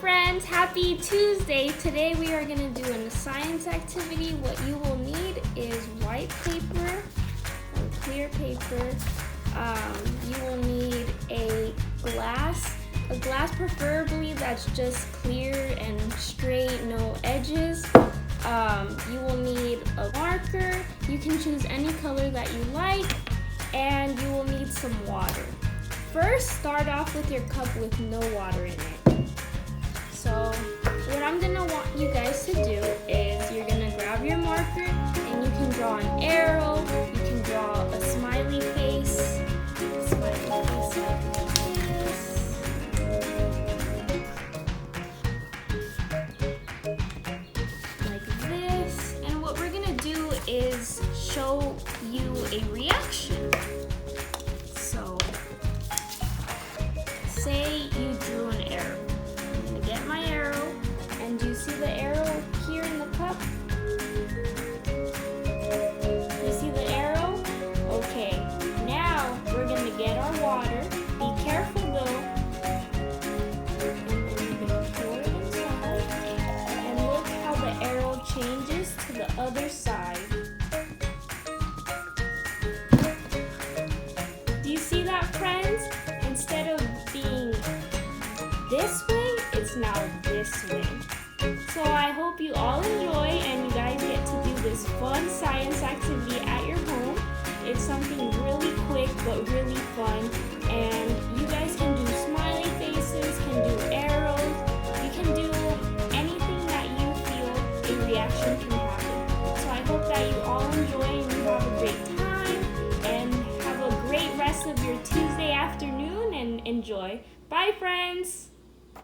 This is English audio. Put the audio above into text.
friends, happy Tuesday. Today we are going to do a science activity. What you will need is white paper or clear paper. You will need a glass preferably that's just clear and straight, no edges. You will need a marker. You can choose any color that you like, and you will need some water. First, start off with your cup with no water in it. So what I'm gonna want you guys to do is you're gonna grab your marker and you can draw an arrow, you can draw a smiley face like this. And what we're gonna do is show you a reaction. So say you drew an arrow. I'm gonna get my arrow, and do you see the arrow here in the cup? You see the arrow? Okay, now we're gonna get our water. Be careful though. And then you're gonna pour it inside, and look how the arrow changes to the other side. Do you see that, friends? Instead of being this way, it's now this way. So I hope you all enjoy and you guys get to do this fun science activity at your home. It's something really quick but really fun, and you guys can do smiley faces, can do arrows, you can do anything that you feel a reaction can happen. So I hope that you all enjoy and you have a great time and have a great rest of your Tuesday afternoon and enjoy. Bye, friends!